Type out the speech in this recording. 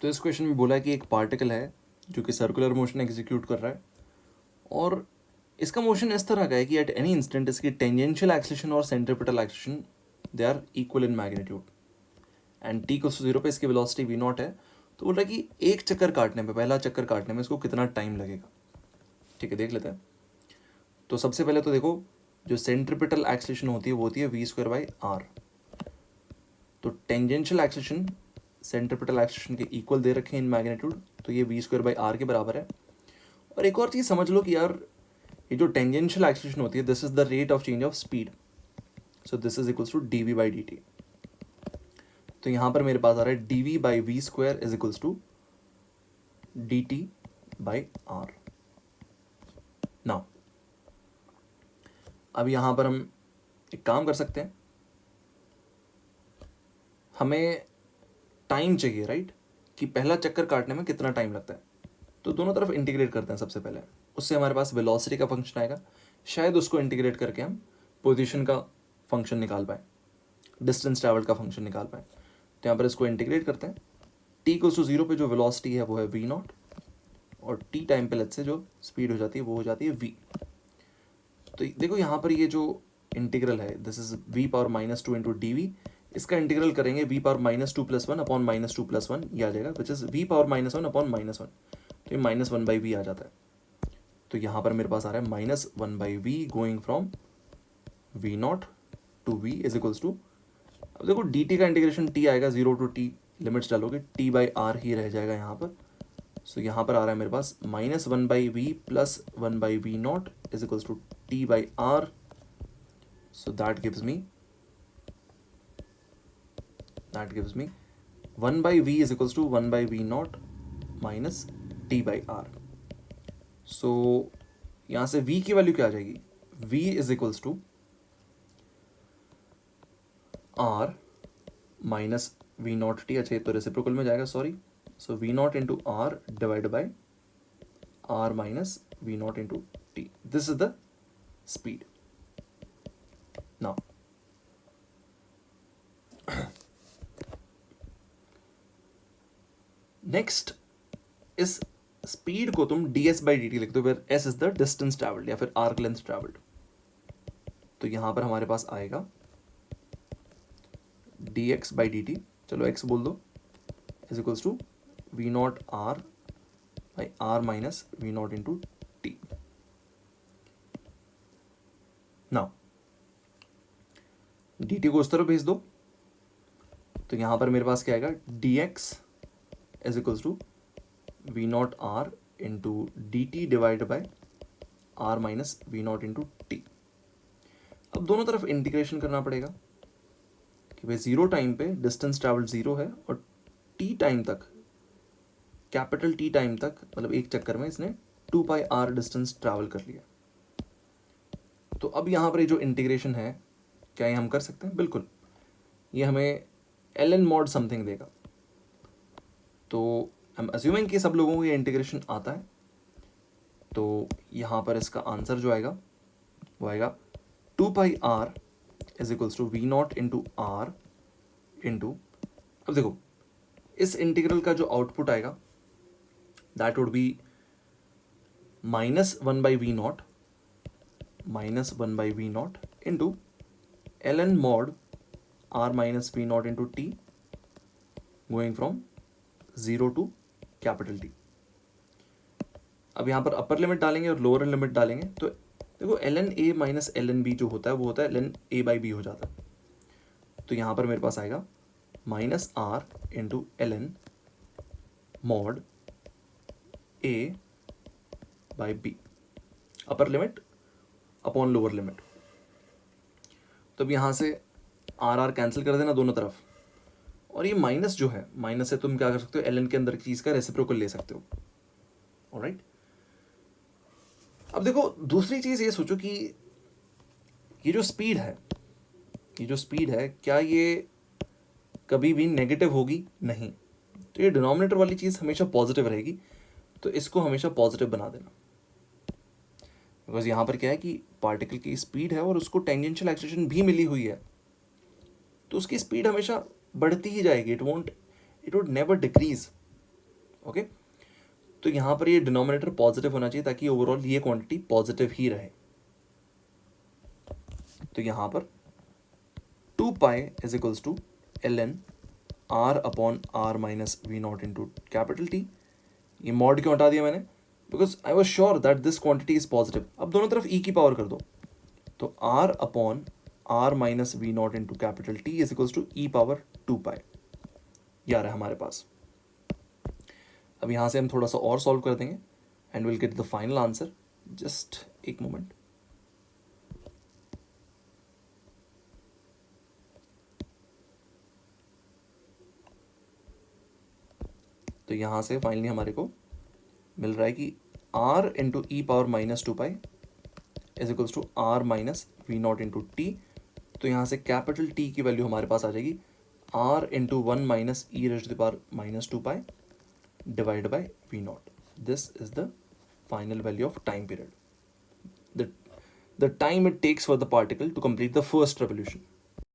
तो इस क्वेश्चन में बोला है कि एक पार्टिकल है जो कि सर्कुलर मोशन एग्जीक्यूट कर रहा है और इसका मोशन इस तरह का है कि एट एनी इंस्टेंट इसकी टेंजेंशियल एक्सेलरेशन और centripetal acceleration they are equal in magnitude and t को 0 पे इसकी वेलोसिटी v नॉट है। तो बोल रहा है कि एक चक्कर काटने में, पहला चक्कर काटने में इसको कितना टाइम लगेगा। ठीक है, देख लेते हैं। तो सबसे पहले तो देखो, जो सेंट्रीपिटल एक्सेलरेशन होती है वो होती है v²/r। तो टेंजेंशियल एक्सेलरेशन सेंट्रीपिटल एक्सेलरेशन के इक्वल दे रखे हैं इन मैग्नीट्यूड, तो ये v²/r के बराबर है। और एक और चीज़ समझ लो कि यार ये जो टेंजेंशियल एक्सेलरेशन होती है, this is the rate of change of speed, so this is equals to dv/dt। तो यहाँ पर मेरे पास आ रहा है dv/v² is equals to dt/r। Now अब यहाँ पर हम एक काम कर सकते हैं, हमें टाइम चाहिए राइट, कि पहला चक्कर काटने में कितना टाइम लगता है। तो दोनों तरफ इंटीग्रेट करते हैं सबसे पहले, उससे हमारे पास वेलोसिटी का फंक्शन आएगा, शायद उसको इंटीग्रेट करके हम पोजीशन का फंक्शन निकाल पाए, डिस्टेंस ट्रैवल का फंक्शन निकाल पाए। तो यहाँ पर इसको इंटीग्रेट करते हैं। t को 0 पे जो वेलोसिटी है वो है v नॉट, और t टाइम पे लेट से जो स्पीड हो जाती है वो हो जाती है v। तो देखो यहाँ पर ये जो इंटीग्रल है, this is v⁻⁻2 into D, इसका इंटीग्रल करेंगे v⁻⁻2+1 अपॉन -2+1, ये आ जाएगा विच इज v⁻⁻1 अपॉन -1। तो ये -1/v आ जाता है। तो यहाँ पर मेरे पास आ रहा है -1/v going from v nought to v is equals to, अब देखो dt का इंटीग्रेशन t आएगा 0 टू t, लिमिट्स डालोगे t/r ही रह जाएगा यहाँ पर। सो यहाँ पर आ रहा है मेरे पास -1/v plus 1/v nought is equals to t/r। So that gives me 1/v is equals to 1/v nought minus t/r। सो यहाँ से v की वैल्यू क्या आ जाएगी, v is equals to r minus v nought t। अच्छा, ये तो रेसिप्रोकल में जाएगा, sorry. So v nought into r divide by r minus v nought into t, this is the speed. Now next, इस speed को तुम ds/dt लिख दो, फिर s is the distance travelled या फिर आर्क लेंथ ट्रैवल्ड। तो यहां पर हमारे पास आएगा dx/dt, चलो x बोल दो, is equals to v nought r by r minus v nought into t. Now dt को उस तरफ भेज दो, तो यहां पर मेरे पास क्या आएगा, dx is equals to v nought r into d t divide by r minus v nought into t. अब दोनों तरफ इंटीग्रेशन करना पड़ेगा कि भाई 0 टाइम पे डिस्टेंस ट्रैवल 0 है और t टाइम तक, कैपिटल T टाइम तक, मतलब एक चक्कर में इसने 2πr डिस्टेंस ट्रैवल कर लिया। तो अब यहाँ पर ये जो इंटीग्रेशन है, क्या ये हम कर सकते हैं? बिल्कुल, ये हमें ln mod समथिंग देगा। तो आई एम अज्यूमिंग कि सब लोगों को ये इंटीग्रेशन आता है। तो यहाँ पर इसका आंसर जो आएगा वो आएगा 2πr is equals to v nought into r into, अब देखो इस इंटीग्रल का जो आउटपुट आएगा that would be -1/v nought into ln mod r minus v nought into t going from 0 to capital T। अब यहाँ पर अपर लिमिट डालेंगे और लोअर लिमिट डालेंगे, तो देखो ln a minus ln b जो होता है वो होता है ln a/b हो जाता है। तो यहाँ पर मेरे पास आएगा -r into ln mod a/b, upper limit upon lower limit. तो अब यहाँ से r कैंसिल कर देना दोनों तरफ, और ये माइनस जो है, माइनस से तुम क्या कर सकते हो, ln के अंदर की चीज़ का रेसिप्रोकल ले सकते हो। ऑलराइट, अब देखो दूसरी चीज़ ये सोचो कि ये जो स्पीड है, क्या ये कभी भी नेगेटिव होगी? नहीं। तो ये डिनोमिनेटर वाली चीज़ हमेशा पॉजिटिव रहेगी, तो इसको हमेशा पॉजिटिव बना देना। बिकॉज यहाँ पर क्या है कि पार्टिकल की स्पीड है और उसको टेंजेंशियल एक्सेलरेशन भी मिली हुई है, तो उसकी स्पीड हमेशा बढ़ती ही जाएगी, it would never decrease. Okay, तो यहाँ पर ये डिनोमिनेटर पॉजिटिव होना चाहिए ताकि ओवरऑल ये क्वांटिटी पॉजिटिव ही रहे। तो यहाँ पर 2 pi is equals to ln r upon r minus v nought into capital t. ये मॉड क्यों हटा दिया मैंने, because I was sure that this quantity is positive. अब दोनों तरफ e की पावर कर दो, तो r upon r minus v nought into capital t is equals to e power 2 pi. ये आ रहा है हमारे पास। अब यहाँ से हम थोड़ा सा और सॉल्व कर देंगे and will get the final answer. Just एक मोमेंट। तो यहाँ से फाइनली हमारे को मिल रहा है कि r into e power minus 2 pi is equals to r minus v nought into t. तो यहाँ से कैपिटल T की वैल्यू हमारे पास आ जाएगी r into 1 minus e raise to the power minus 2 pi divide by v nought. This is the final value of time period, the time it takes for the particle to complete the first revolution.